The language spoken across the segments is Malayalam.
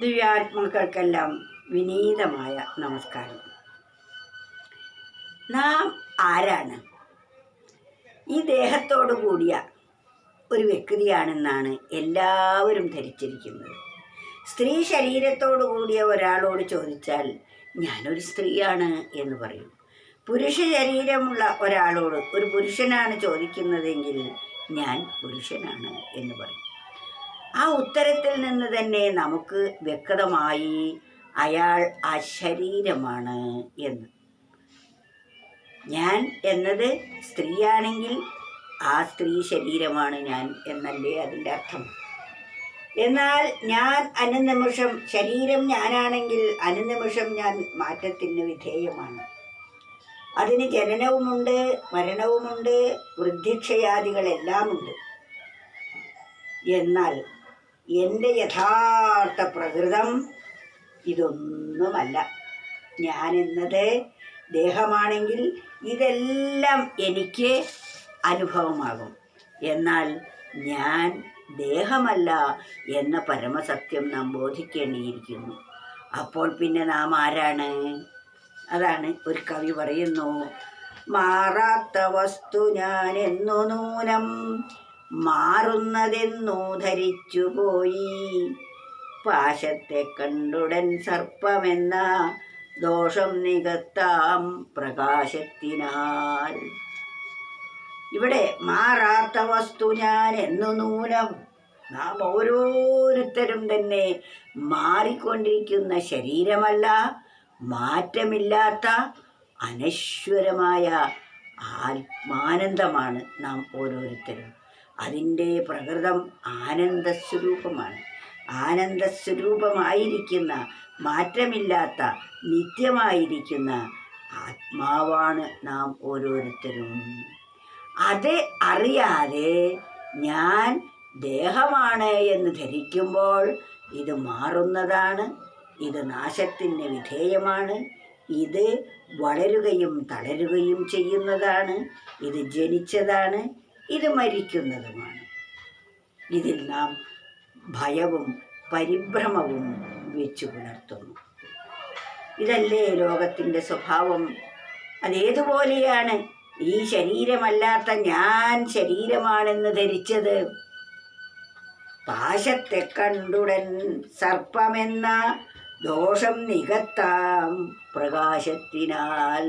ദിവ്യാത്മാക്കൾക്കെല്ലാം വിനീതമായ നമസ്കാരം. നാം ആരാണ്? ഈ ദേഹത്തോടു കൂടിയ ഒരു വ്യക്തിയാണെന്നാണ് എല്ലാവരും ധരിച്ചിരിക്കുന്നത്. സ്ത്രീ ശരീരത്തോടു കൂടിയ ഒരാളോട് ചോദിച്ചാൽ ഞാനൊരു സ്ത്രീയാണ് എന്ന് പറയും. പുരുഷ ശരീരമുള്ള ഒരാളോട് ഒരു പുരുഷനാണ് ചോദിക്കുന്നതെങ്കിൽ ഞാൻ പുരുഷനാണ് എന്ന് പറയും. ആ ഉത്തരത്തിൽ നിന്ന് തന്നെ നമുക്ക് വ്യക്തമായി അയാൾ ആ ശരീരമാണ് എന്ന്. ഞാൻ എന്നത് സ്ത്രീയാണെങ്കിൽ ആ സ്ത്രീ ശരീരമാണ് ഞാൻ എന്നല്ലേ അതിൻ്റെ അർത്ഥം. എന്നാൽ ഞാൻ അനുനിമിഷം ശരീരം ഞാനാണെങ്കിൽ അനുനിമിഷം ഞാൻ മാറ്റത്തിന് വിധേയമാണ്. അതിന് ജനനവുമുണ്ട്, മരണവുമുണ്ട്, വൃദ്ധിക്ഷയാദികളെല്ലാമുണ്ട്. എന്നാൽ എൻ്റെ യഥാർത്ഥ പ്രകൃതം ഇതൊന്നുമല്ല. ഞാനെന്നത് ദേഹമാണെങ്കിൽ ഇതെല്ലാം എനിക്ക് അനുഭവമാകും. എന്നാൽ ഞാൻ ദേഹമല്ല എന്ന പരമസത്യം നാം ബോധിക്കേണ്ടിയിരിക്കുന്നു. അപ്പോൾ പിന്നെ നാം ആരാണ്? അതാണ് ഒരു കവി പറയുന്നു: മാറാത്ത വസ്തു ഞാൻ എന്നു നൂനം മാറുന്നതെന്നു ധരിച്ചുപോയി, പാശത്തെ കണ്ടുടൻ സർപ്പമെന്ന ദോഷം നികത്താം പ്രകാശത്തിനാൽ. ഇവിടെ മാറാത്ത വസ്തു ഞാൻ എന്നു നൂനം, നാം ഓരോരുത്തരും തന്നെ മാറിക്കൊണ്ടിരിക്കുന്ന ശരീരമല്ല, മാറ്റമില്ലാത്ത അനശ്വരമായ ആത്മാനന്ദമാണ് നാം ഓരോരുത്തരും. അതിൻ്റെ പ്രകൃതം ആനന്ദസ്വരൂപമാണ്. ആനന്ദസ്വരൂപമായിരിക്കുന്ന മാറ്റമില്ലാത്ത നിത്യമായിരിക്കുന്ന ആത്മാവാണ് നാം ഓരോരുത്തരും. അത് അറിയാതെ ഞാൻ ദേഹമാണ് എന്ന് ധരിക്കുമ്പോൾ ഇത് മാറുന്നതാണ്, ഇത് നാശത്തിന് വിധേയമാണ്, ഇത് വളരുകയും തളരുകയും ചെയ്യുന്നതാണ്, ഇത് ജനിച്ചതാണ്, ഇത് മരിക്കുന്നതുമാണ്. ഇതിൽ നാം ഭയവും പരിഭ്രമവും വെച്ചു പുലർത്തുന്നു. ഇതല്ലേ ലോകത്തിൻ്റെ സ്വഭാവം? അതേതുപോലെയാണ് ഈ ശരീരമല്ലാത്ത ഞാൻ ശരീരമാണെന്ന് ധരിച്ചത്. പാശത്തെ കണ്ടുടൻ സർപ്പമെന്ന ദോഷം നികത്താം പ്രകാശത്തിനാൽ.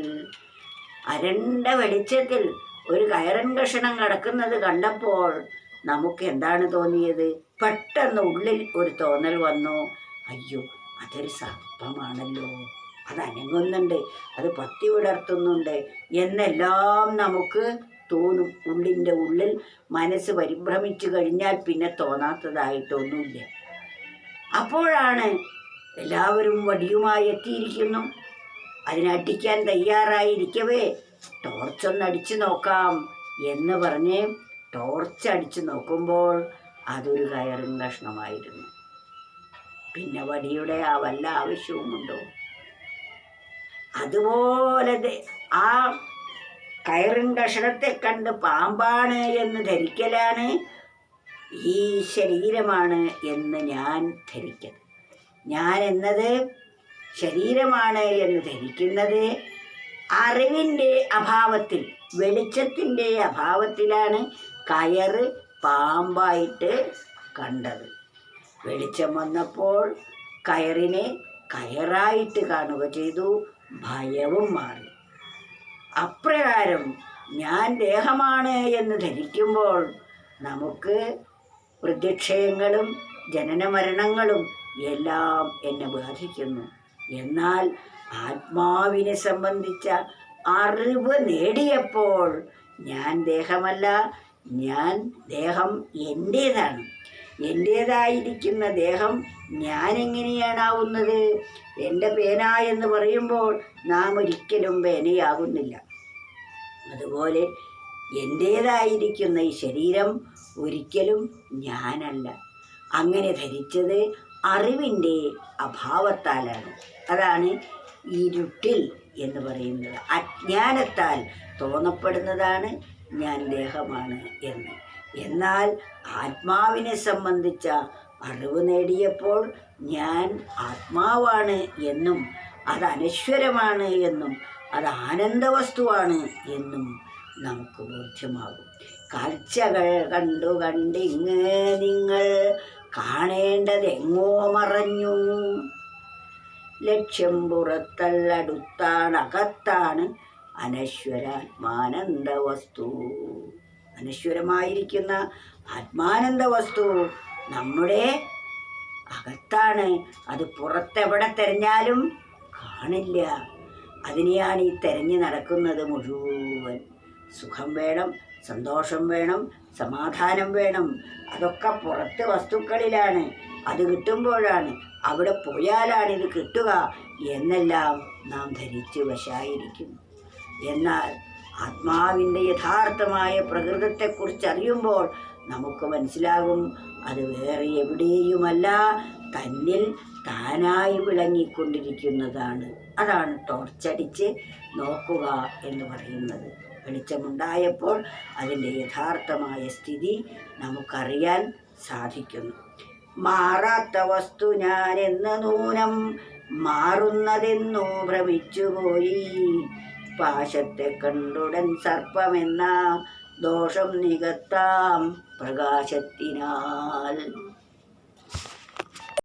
അരണ്ട വെളിച്ചത്തിൽ ഒരു കയറൻ കഷണം കിടക്കുന്നത് കണ്ടപ്പോൾ നമുക്ക് എന്താണ് തോന്നിയത്? പെട്ടെന്ന് ഉള്ളിൽ ഒരു തോന്നൽ വന്നു, അയ്യോ അതൊരു സർപ്പമാണല്ലോ, അത് അനങ്ങുന്നുണ്ട്, അത് പത്തി വിടർത്തുന്നുണ്ട് എന്നെല്ലാം നമുക്ക് തോന്നും. ഉള്ളിൻ്റെ ഉള്ളിൽ മനസ്സ് പരിഭ്രമിച്ചു കഴിഞ്ഞാൽ പിന്നെ തോന്നാത്തതായിട്ടൊന്നുമില്ല. അപ്പോഴാണ് എല്ലാവരും വടിയുമായി എത്തിയിരിക്കുന്നു. അതിനടിക്കാൻ തയ്യാറായിരിക്കവേ ടോർച്ചൊന്നടിച്ചു നോക്കാം എന്ന് പറഞ്ഞ് ടോർച്ചടിച്ച് നോക്കുമ്പോൾ അതൊരു കയറും കഷ്ണമായിരുന്നു. പിന്നെ വടിയുടെ ആ വല്ല ആവശ്യവുമുണ്ടോ? അതുപോലെ ആ കയറും കഷണത്തെ കണ്ട് പാമ്പാണ് എന്ന് ധരിക്കലാണ് ഈ ശരീരമാണ് എന്ന് ഞാൻ ധരിക്കൽ. ഞാൻ എന്നത് ശരീരമാണ് എന്ന് ധരിക്കുന്നത് അറിവിൻ്റെ അഭാവത്തിൽ, വെളിച്ചത്തിൻ്റെ അഭാവത്തിലാണ് കയറ് പാമ്പായിട്ട് കണ്ടത്. വെളിച്ചം വന്നപ്പോൾ കയറിനെ കയറായിട്ട് കാണുക ചെയ്തു, ഭയവും മാറി. അപ്രകാരം ഞാൻ ദേഹമാണ് എന്ന് ധരിക്കുമ്പോൾ നമുക്ക് വൃദ്ധിക്ഷയങ്ങളും ജനനമരണങ്ങളും എല്ലാം എന്നെ ബാധിക്കുന്നു. എന്നാൽ ആത്മാവിനെ സംബന്ധിച്ച അറിവ് നേടിയപ്പോൾ ഞാൻ ദേഹമല്ല, ഞാൻ ദേഹം എൻ്റേതാണ്. എൻ്റേതായിരിക്കുന്ന ദേഹം ഞാനെങ്ങനെയാണാവുന്നത്? എൻ്റെ പേന എന്ന് പറയുമ്പോൾ നാം ഒരിക്കലും പേനയാകുന്നില്ല. അതുപോലെ എൻ്റേതായിരിക്കുന്ന ഈ ശരീരം ഒരിക്കലും ഞാനല്ല. അങ്ങനെ ധരിച്ചത് അറിവിൻ്റെ അഭാവത്താലാണ്. അതാണ് ഇരുട്ടിൽ എന്ന് പറയുന്നത്. അജ്ഞാനത്താൽ തോന്നപ്പെടുന്നതാണ് ഞാൻ ദേഹമാണ് എന്ന്. എന്നാൽ ആത്മാവിനെ സംബന്ധിച്ച അറിവ് നേടിയപ്പോൾ ഞാൻ ആത്മാവാണ് എന്നും അത് അനശ്വരമാണ് എന്നും അത് ആനന്ദവസ്തുവാണ് എന്നും നമുക്ക് ബോധ്യമാകും. കാഴ്ചകൾ കണ്ടു കണ്ടിങ്ങ് നിങ്ങൾ കാണേണ്ടതെങ്ങോ മറഞ്ഞു. ലക്ഷ്യം പുറത്തല്ലടുത്താണ് അകത്താണ് അനശ്വരാത്മാനന്ദ വസ്തു. അനശ്വരമായിരിക്കുന്ന ആത്മാനന്ദ വസ്തു നമ്മുടെ അകത്താണ്. അത് പുറത്തെവിടെ തിരഞ്ഞാലും കാണില്ല. അതിനെയാണ് ഈ തിരഞ്ഞു നടക്കുന്നത് മുഴുവൻ. സുഖം വേണം, സന്തോഷം വേണം, സമാധാനം വേണം. അതൊക്കെ പുറത്തെ വസ്തുക്കളിലാണ്. അത് കിട്ടുമ്പോഴാണ്, അവിടെ പോയാലാണ് ഇത് കിട്ടുക എന്നെല്ലാം നാം ധരിച്ചു വശായിരിക്കുന്നു. എന്നാൽ ആത്മാവിൻ്റെ യഥാർത്ഥമായ പ്രകൃതത്തെക്കുറിച്ച് അറിയുമ്പോൾ നമുക്ക് മനസ്സിലാകും, അത് വേറെ എവിടെയുമല്ല, തന്നിൽ താനായി വിളങ്ങിക്കൊണ്ടിരിക്കുന്നതാണ്. അതാണ് ടോർച്ചടിച്ച് നോക്കുക എന്ന് പറയുന്നത്. വെളിച്ചമുണ്ടായപ്പോൾ അതിൻ്റെ യഥാർത്ഥമായ സ്ഥിതി നമുക്കറിയാൻ സാധിക്കുന്നു. മാറാത്ത വസ്തു ഞാൻ എന്ന നൂനം മാറുന്നതെന്നു ഭ്രമിച്ചുപോയി. പാശത്തെ കണ്ടുടൻ സർപ്പമെന്ന ദോഷം നികത്താം പ്രകാശത്തിനാൽ.